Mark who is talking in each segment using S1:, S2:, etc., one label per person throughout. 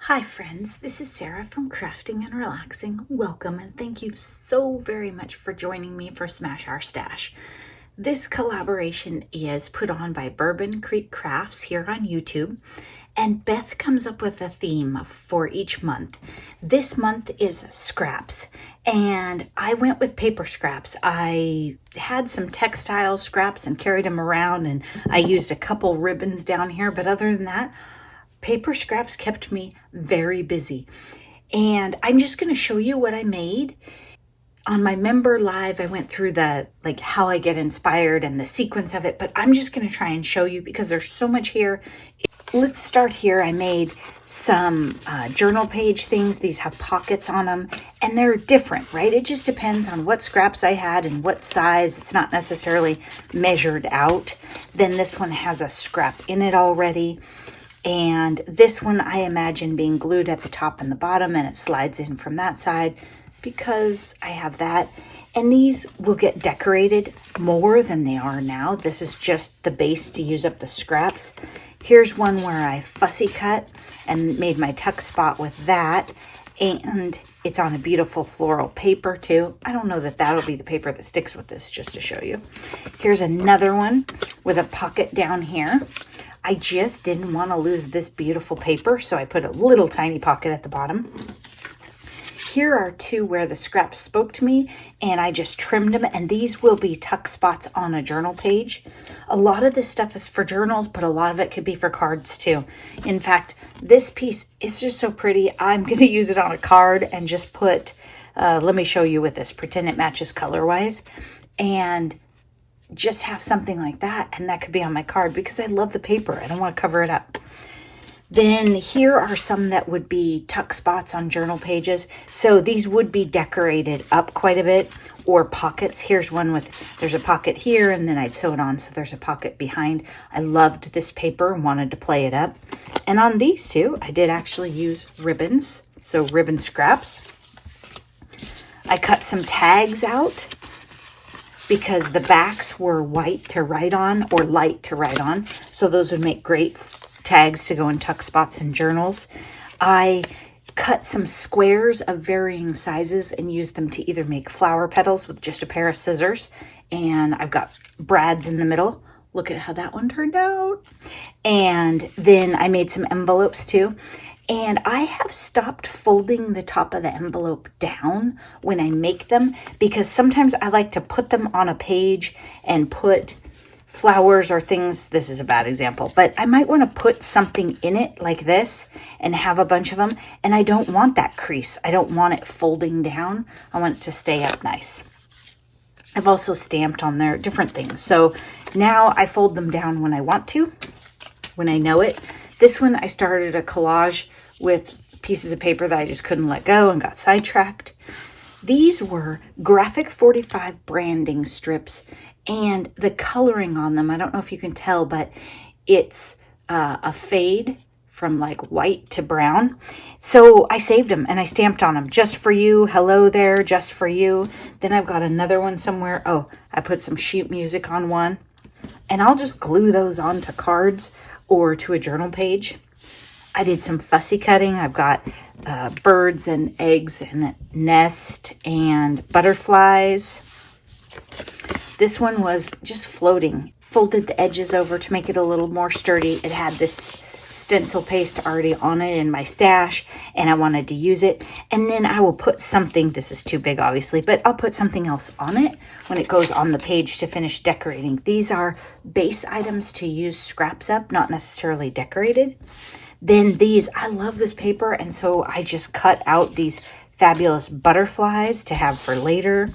S1: Hi friends, this is Sarah from Crafting and Relaxing. Welcome and thank you so very much for joining me for Smash Our Stash. This collaboration is put on by Bourbon Creek Crafts here on YouTube, and Beth comes up with a theme for each month. This month is scraps, and I went with paper scraps. I had some textile scraps and carried them around, and I used a couple ribbons down here, but other than that, paper scraps kept me very busy. And I'm just going to show you what I made. On my member live, I went through the how I get inspired and the sequence of it, but I'm just going to try and show you because there's so much here. Let's start here. I made some journal page things. These have pockets on them, and they're different, right? It just depends on what scraps I had and what size. It's not necessarily measured out. Then this one has a scrap in it already. And this one I imagine being glued at the top and the bottom, and it slides in from that side because I have that. And these will get decorated more than they are now. This is just the base to use up the scraps. Here's one where I fussy cut and made my tuck spot with that. And it's on a beautiful floral paper too. I don't know that that'll be the paper that sticks with this, just to show you. Here's another one with a pocket down here. I just didn't want to lose this beautiful paper, so I put a little tiny pocket at the bottom. Here are two where the scraps spoke to me, and I just trimmed them, and these will be tuck spots on a journal page. A lot of this stuff is for journals, but a lot of it could be for cards too. In fact, this piece is just so pretty. I'm going to use it on a card and just put, let me show you with this, pretend it matches color-wise, and just have something like that, and that could be on my card because I love the paper. I don't want to cover it up. Then here are some that would be tuck spots on journal pages. So these would be decorated up quite a bit, or pockets. Here's one with, there's a pocket here, and then I'd sew it on so there's a pocket behind. I loved this paper and wanted to play it up. And on these two, I did actually use ribbons, so ribbon scraps. I cut some tags out because the backs were white to write on or light to write on. So those would make great tags to go in tuck spots and journals. I cut some squares of varying sizes and used them to either make flower petals with just a pair of scissors. And I've got brads in the middle. Look at how that one turned out. And then I made some envelopes too. And I have stopped folding the top of the envelope down when I make them because sometimes I like to put them on a page and put flowers or things. This is a bad example, but I might want to put something in it like this and have a bunch of them. And I don't want that crease. I don't want it folding down. I want it to stay up nice. I've also stamped on there different things. So now I fold them down when I want to, when I know it. This one, I started a collage with pieces of paper that I just couldn't let go and got sidetracked. These were graphic 45 branding strips, and the coloring on them, I don't know if you can tell, but it's a fade from like white to brown. So I saved them and I stamped on them. Just for you. Hello there. Just for you. Then I've got another one somewhere. Oh, I put some sheet music on one. And I'll just glue those onto cards or to a journal page. I did some fussy cutting. I've got birds and eggs and a nest and butterflies. This one was just floating. Folded the edges over to make it a little more sturdy. It had this stencil paste already on it in my stash, and I wanted to use it. And then I will put something, this is too big obviously, but I'll put something else on it when it goes on the page to finish decorating. These are base items to use scraps up, not necessarily decorated. Then these, I love this paper, and so I just cut out these fabulous butterflies to have for later.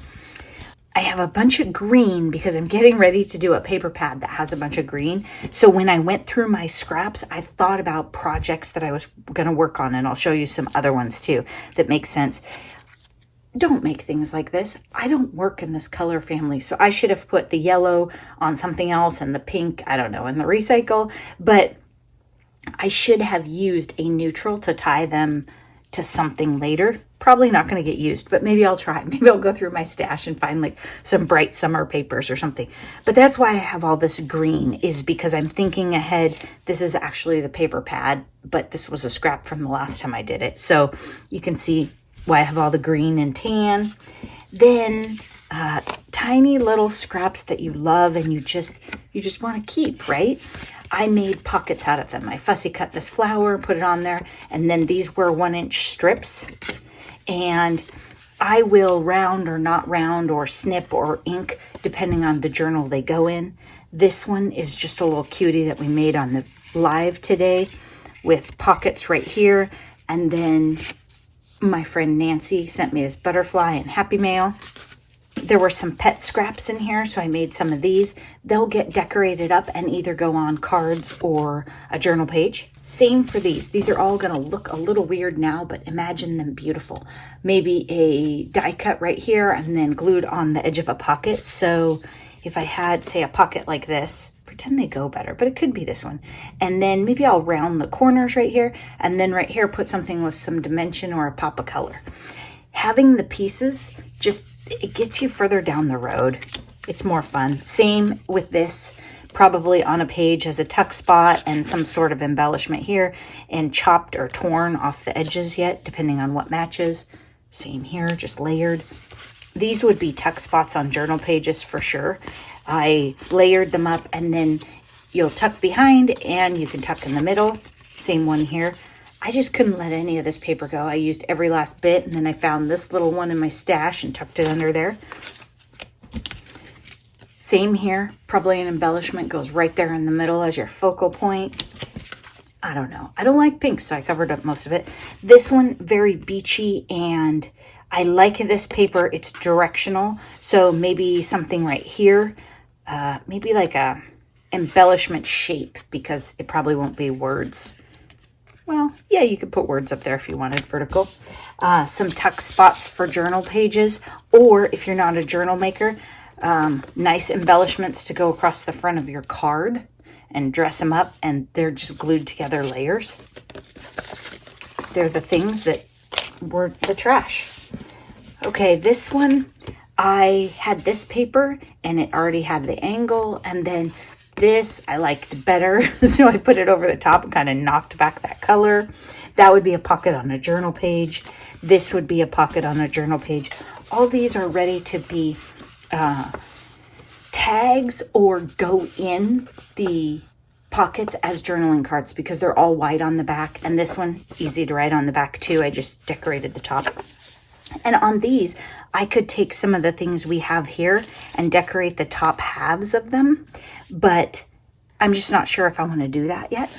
S1: I have a bunch of green because I'm getting ready to do a paper pad that has a bunch of green. So when I went through my scraps, I thought about projects that I was going to work on, and I'll show you some other ones too that make sense. Don't make things like this. I don't work in this color family, so I should have put the yellow on something else and the pink, I don't know, in the recycle, but I should have used a neutral to tie them to something later. Probably not going to get used, but maybe I'll try. Maybe I'll go through my stash and find like some bright summer papers or something. But that's why I have all this green, is because I'm thinking ahead. This is actually the paper pad, but this was a scrap from the last time I did it. So you can see why I have all the green and tan. Then tiny little scraps that you love and you just want to keep, right? I made pockets out of them. I fussy cut this flower, put it on there, and then these were 1-inch strips. And I will round or not round or snip or ink depending on the journal they go in. This one is just a little cutie that we made on the live today with pockets right here. And then my friend Nancy sent me this butterfly and Happy Mail. There were some pet scraps in here, so I made some of these. They'll get decorated up and either go on cards or a journal page. Same for these. These are all going to look a little weird now, but imagine them beautiful. Maybe a die cut right here and then glued on the edge of a pocket. So if I had, say, a pocket like this, pretend they go better, but it could be this one. And then maybe I'll round the corners right here, and then right here put something with some dimension or a pop of color. Having the pieces, it gets you further down the road. It's more fun. Same with this, probably on a page as a tuck spot and some sort of embellishment here, and chopped or torn off the edges yet, depending on what matches. Same here, just layered. These would be tuck spots on journal pages for sure. I layered them up, and then you'll tuck behind and you can tuck in the middle. Same one here. I just couldn't let any of this paper go. I used every last bit, and then I found this little one in my stash and tucked it under there. Same here. Probably an embellishment goes right there in the middle as your focal point. I don't know. I don't like pink, so I covered up most of it. This one, very beachy, and I like this paper. It's directional, so maybe something right here. Maybe like a embellishment shape, because it probably won't be words. Well, yeah, you could put words up there if you wanted vertical. Some tuck spots for journal pages, or if you're not a journal maker, nice embellishments to go across the front of your card and dress them up, and they're just glued together layers. They're the things that were the trash. Okay, this one, I had this paper, and it already had the angle, and then this I liked better, so I put it over the top and kind of knocked back that color. That would be a pocket on a journal page. This would be a pocket on a journal page. All these are ready to be tags or go in the pockets as journaling cards, because they're all white on the back, and this one, easy to write on the back too. I just decorated the top. And on these, I could take some of the things we have here and decorate the top halves of them, but I'm just not sure if I want to do that yet.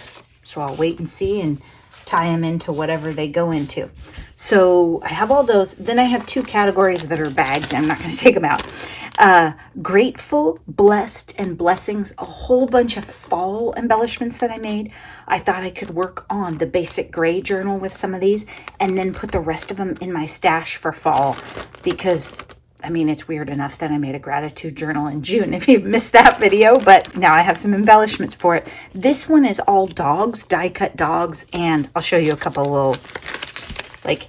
S1: So I'll wait and see and tie them into whatever they go into. So I have all those. Then I have 2 categories that are bagged. I'm not going to take them out. Grateful, blessed, and blessings. A whole bunch of fall embellishments that I made. I thought I could work on the basic gray journal with some of these and then put the rest of them in my stash for fall, because I mean, it's weird enough that I made a gratitude journal in June if you've missed that video, but now I have some embellishments for it. This one is all dogs, die cut dogs, and I'll show you a couple little, like,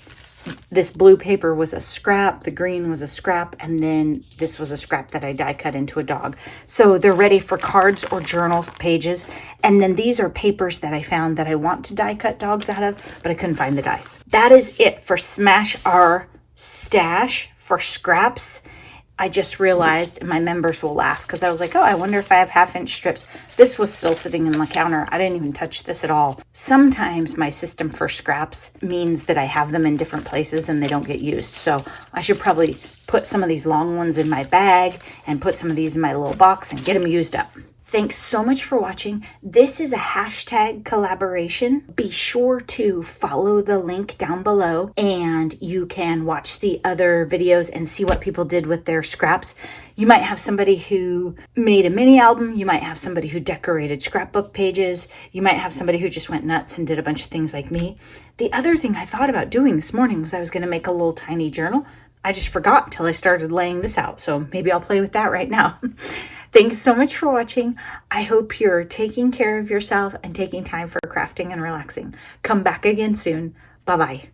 S1: this blue paper was a scrap, the green was a scrap, and then this was a scrap that I die cut into a dog. So they're ready for cards or journal pages. And then these are papers that I found that I want to die cut dogs out of, but I couldn't find the dies. That is it for Smash Our Stash for scraps. I just realized, and my members will laugh, because I was like, oh, I wonder if I have 1/2-inch strips. This was still sitting in the counter. I didn't even touch this at all. Sometimes my system for scraps means that I have them in different places and they don't get used. So I should probably put some of these long ones in my bag and put some of these in my little box and get them used up. Thanks so much for watching. This is a hashtag collaboration. Be sure to follow the link down below, and you can watch the other videos and see what people did with their scraps. You might have somebody who made a mini album. You might have somebody who decorated scrapbook pages. You might have somebody who just went nuts and did a bunch of things like me. The other thing I thought about doing this morning was I was going to make a little tiny journal. I just forgot until I started laying this out. So maybe I'll play with that right now. Thanks so much for watching. I hope you're taking care of yourself and taking time for crafting and relaxing. Come back again soon. Bye-bye.